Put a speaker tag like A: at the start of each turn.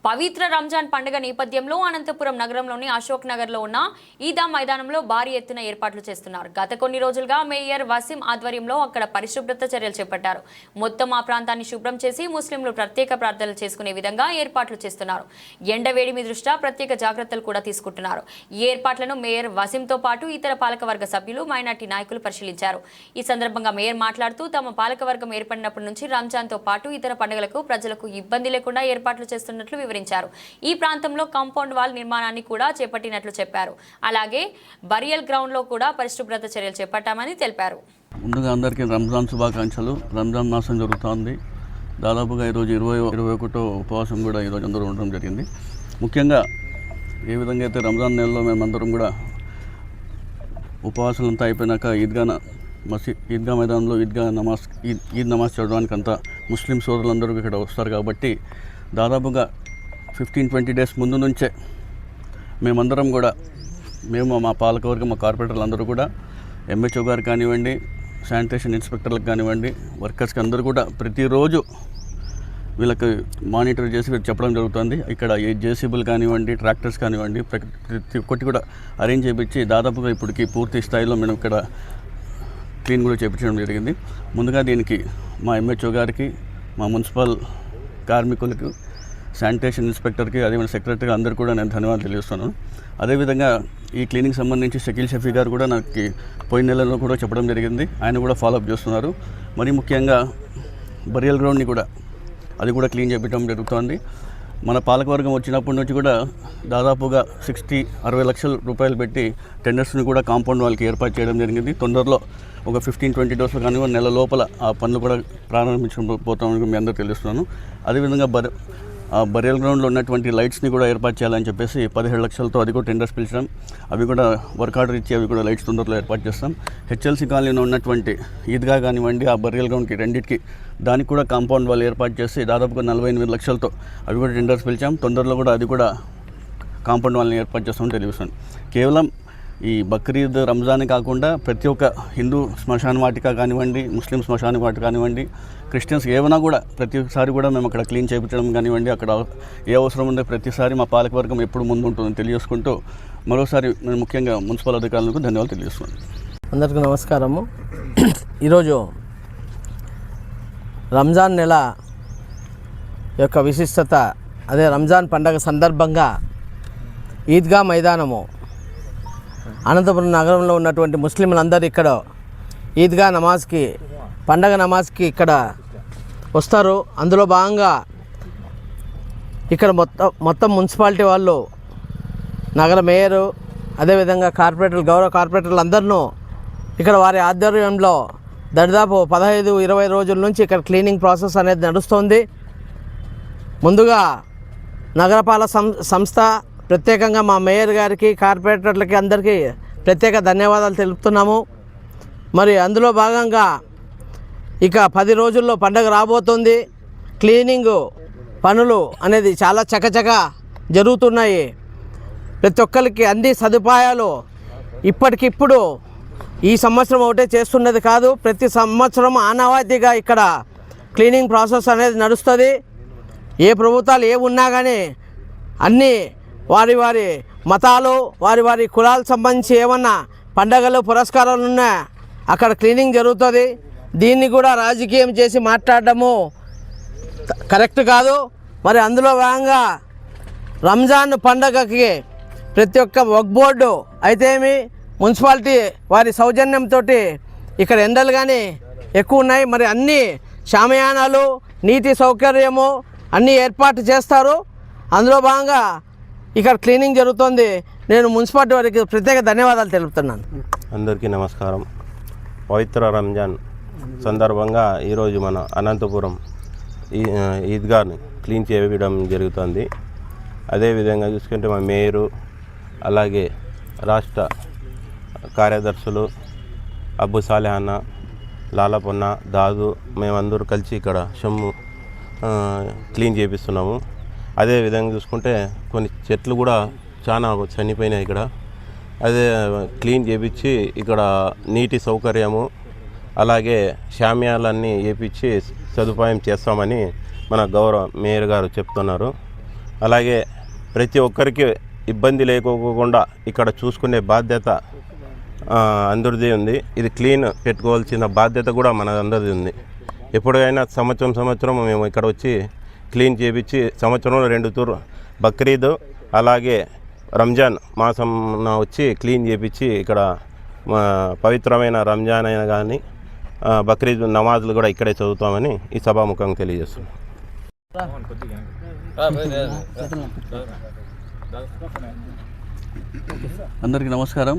A: పవిత్ర రంజాన్ పండుగ నేపథ్యంలో అనంతపురం నగరంలోని అశోక్ నగర్లో ఉన్న ఈద్గా మైదానంలో భారీ ఎత్తున ఏర్పాట్లు చేస్తున్నారు. గత కొన్ని రోజులుగా మేయర్ వసీం ఆధ్వర్యంలో అక్కడ పరిశుభ్రత చర్యలు చేపట్టారు. మొత్తం ఆ ప్రాంతాన్ని శుభ్రం చేసి ముస్లింలు ప్రత్యేక ప్రార్థనలు చేసుకునే విధంగా ఏర్పాట్లు చేస్తున్నారు. ఎండవేడిమి దృష్ట్యా ప్రత్యేక జాగ్రత్తలు కూడా తీసుకుంటున్నారు. ఈ ఏర్పాట్లను మేయర్ వసీంతో పాటు ఇతర పాలకవర్గ సభ్యులు, మైనార్టీ నాయకులు పరిశీలించారు. ఈ సందర్భంగా మేయర్ మాట్లాడుతూ తమ పాలకవర్గం ఏర్పడినప్పటి నుంచి రంజాన్తో పాటు ఇతర పండుగలకు ప్రజలకు ఇబ్బంది లేకుండా ఏర్పాట్లు చేస్తున్నట్లు వివరించారు. ఈ ప్రాంతంలో కాంపౌండ్ వాల్ నిర్మాణాన్ని కూడా చేపట్టినట్లు చెప్పారు. అలాగే బరియల్ గ్రౌండ్ లో కూడా పరిశుభ్రత చర్యలు చేపట్టామని తెలిపారు.
B: ముందుగా అందరికీ రంజాన్ శుభాకాంక్షలు. రంజాన్ మాసం జరుగుతోంది. దాదాపుగా ఈరోజు 21 ఉపవాసం కూడా ఈరోజు అందరూ ఉండడం జరిగింది. ముఖ్యంగా ఏ విధంగా అయితే రంజాన్ నెలలో మేమందరం కూడా ఉపవాసాలంతా అయిపోయినాక ఈద్గా మైదానంలో ఈద్ నమాజ్ చదవడానికి అంతా ముస్లిం సోదరులందరూ ఇక్కడ వస్తారు. కాబట్టి దాదాపుగా 15-20 డేస్ ముందు నుంచే మేమందరం కూడా మా పాలకవర్గం, మా కార్పొరేటర్లు అందరూ కూడా ఎంహెచ్ఓ గారు కానివ్వండి, శానిటేషన్ ఇన్స్పెక్టర్లకు కానివ్వండి, వర్కర్స్కి అందరూ కూడా ప్రతిరోజు వీళ్ళకి మానిటర్ చేసి చెప్పడం జరుగుతుంది. ఇక్కడ ఏ జేసీబీలు కానివ్వండి, ట్రాక్టర్స్ కానివ్వండి, ప్రతి ఒక్కటి కూడా అరేంజ్ చేయించి దాదాపుగా ఇప్పటికి పూర్తి స్థాయిలో మేము ఇక్కడ క్లీన్ కూడా చేయించడం జరిగింది. ముందుగా దీనికి మా ఎంహెచ్ఓ గారికి, మా మున్సిపల్ కార్మికులకు, శానిటేషన్ ఇన్స్పెక్టర్కి, అదేవిధంగా సెక్రటరీకి అందరూ కూడా నేను ధన్యవాదాలు తెలియజేస్తున్నాను. అదేవిధంగా ఈ క్లీనింగ్ సంబంధించి షకీల్ షఫీ గారు కూడా నాకు పోయిన నెలలో కూడా చెప్పడం జరిగింది. ఆయన కూడా ఫాలోఅప్ చేస్తున్నారు. మరీ ముఖ్యంగా బరియల్ గ్రౌండ్ని కూడా అది కూడా క్లీన్ చేయించడం జరుగుతుంది. మన పాలకవర్గం వచ్చినప్పటి నుంచి కూడా దాదాపుగా 60-60 లక్షల రూపాయలు పెట్టి టెండర్స్ని కూడా కాంపౌండ్ వాళ్ళకి ఏర్పాటు చేయడం జరిగింది. తొందరలో ఒక 15-20 డేస్లో కానివ్వండి, నెల లోపల ఆ పనులు కూడా ప్రారంభించబోతామని మీ అందరూ తెలుస్తున్నాను. అదేవిధంగా బరియల్ గ్రౌండ్లో ఉన్నటువంటి లైట్స్ని కూడా ఏర్పాటు చేయాలని చెప్పేసి 17 లక్షలతో అది కూడా టెండర్స్ పిలిచడం, అవి కూడా వర్క్ ఆర్డర్ ఇచ్చి అవి కూడా లైట్స్ తొందరలో ఏర్పాటు చేస్తాం. హెచ్ఎల్సీ కాలనీలో ఉన్నటువంటి ఈద్గా కానివ్వండి, ఆ బరియల్ గ్రౌండ్కి రెండింటికి దానికి కూడా కాంపౌండ్ వాళ్ళు ఏర్పాటు చేసి దాదాపుగా 48 లక్షలతో అవి కూడా టెండర్స్ పిలిచాం. తొందరలో కూడా అది కూడా కాంపౌండ్ వాళ్ళని ఏర్పాటు చేస్తామని తెలుస్తుంది. కేవలం ఈ బక్రీద్, రంజాన్ కాకుండా ప్రతి ఒక్క హిందూ శ్మశాన వాటిక కానివ్వండి, ముస్లిం శ్మశాన వాటిక కానివ్వండి, క్రిస్టియన్స్ ఏమైనా కూడా ప్రతిసారి కూడా మేము అక్కడ క్లీన్ చేయించడం కానివ్వండి, అక్కడ ఏ అవసరం ఉందో ప్రతిసారి మా పాలకవర్గం ఎప్పుడు ముందు ఉంటుందని తెలియజేసుకుంటూ మరోసారి నేను ముఖ్యంగా మున్సిపల్ అధికారులకు ధన్యవాదాలు తెలియజేస్తున్నాను.
C: అందరికీ నమస్కారము. ఈరోజు రంజాన్ నెల యొక్క విశిష్టత, అదే రంజాన్ పండగ సందర్భంగా ఈద్గా మైదానము అనంతపురం నగరంలో ఉన్నటువంటి ముస్లింలందరూ ఇక్కడ ఈద్గా నమాజ్కి, పండగ నమాజ్కి ఇక్కడ వస్తారు. అందులో భాగంగా ఇక్కడ మొత్తం మున్సిపాలిటీ వాళ్ళు, నగర మేయరు, అదేవిధంగా కార్పొరేటర్లు, గౌరవ కార్పొరేటర్లు అందరినూ ఇక్కడ వారి ఆధ్వర్యంలో దాదాపు 15-20 రోజుల నుంచి ఇక్కడ క్లీనింగ్ ప్రాసెస్ అనేది నడుస్తుంది. ముందుగా నగరపాలక సంస్థ ప్రత్యేకంగా మా మేయర్ గారికి, కార్పొరేటర్లకి అందరికీ ప్రత్యేక ధన్యవాదాలు తెలుపుతున్నాము. మరి అందులో భాగంగా ఇక 10 రోజుల్లో పండుగ రాబోతుంది. క్లీనింగ్ పనులు అనేది చాలా చకచక జరుగుతున్నాయి. ప్రతి ఒక్కరికి అన్ని సదుపాయాలు ఇప్పటికిప్పుడు ఈ సంవత్సరం ఒకటే చేస్తున్నది కాదు, ప్రతి సంవత్సరం ఆనవాయితీగా ఇక్కడ క్లీనింగ్ ప్రాసెస్ అనేది నడుస్తుంది. ఏ ప్రభుత్వాలు ఏ ఉన్నా కానీ అన్నీ వారి వారి మతాలు, వారి వారి కులాలకు సంబంధించి ఏమన్నా పండగలు, పురస్కారాలు ఉన్నా అక్కడ క్లీనింగ్ జరుగుతుంది. దీన్ని కూడా రాజకీయం చేసి మాట్లాడడము కరెక్ట్ కాదు. మరి అందులో భాగంగా రంజాన్ పండగకి ప్రతి ఒక్క వక్ఫ్ బోర్డు అయితేమి, మున్సిపాలిటీ వారి సౌజన్యంతో ఇక్కడ ఎండలు కానీ ఎక్కువ ఉన్నాయి. మరి అన్ని షామియానాలు, నీటి సౌకర్యము అన్నీ ఏర్పాటు చేస్తారు. అందులో భాగంగా ఇక్కడ క్లీనింగ్ జరుగుతుంది. నేను మున్సిపాలిటీ వారికి ప్రత్యేక ధన్యవాదాలు తెలుపుతున్నాను.
D: అందరికీ నమస్కారం. పవిత్ర రంజాన్ సందర్భంగా ఈరోజు మన అనంతపురం ఈద్గాని క్లీన్ చేయడం జరుగుతుంది. అదేవిధంగా చూసుకుంటే మా మేయరు, అలాగే రాష్ట్ర కార్యదర్శులు అబ్బు సాలెహన్న, లాలపొన్న, దాదు, మేమందరూ కలిసి ఇక్కడ షమ్ము క్లీన్ చేపిస్తున్నాము. అదేవిధంగా చూసుకుంటే కొన్ని చెట్లు కూడా చాలా చనిపోయినాయి ఇక్కడ. అదే క్లీన్ చేపించి ఇక్కడ నీటి సౌకర్యము, అలాగే షామియాలన్నీ వేయించి సదుపాయం చేస్తామని మన గౌరవ మేయర్ గారు చెప్తున్నారు. అలాగే ప్రతి ఒక్కరికి ఇబ్బంది లేకోకుండా ఇక్కడ చూసుకునే బాధ్యత అందరిది ఉంది. ఇది క్లీన్ పెట్టుకోవాల్సిన బాధ్యత కూడా మన అందరిది ఉంది. ఎప్పుడైనా సంవత్సరం మేము ఇక్కడ వచ్చి క్లీన్ చేయించి సంవత్సరంలో 2 తూర్లు బక్రీద్ అలాగే రంజాన్ మాసం వచ్చి క్లీన్ చేయించి ఇక్కడ పవిత్రమైన రంజాన్ అయినా కానీ బక్రీద్ నమాజులు కూడా ఇక్కడే చదువుతామని ఈ సభాముఖంగా తెలియజేస్తున్నాం.
B: అందరికీ నమస్కారం.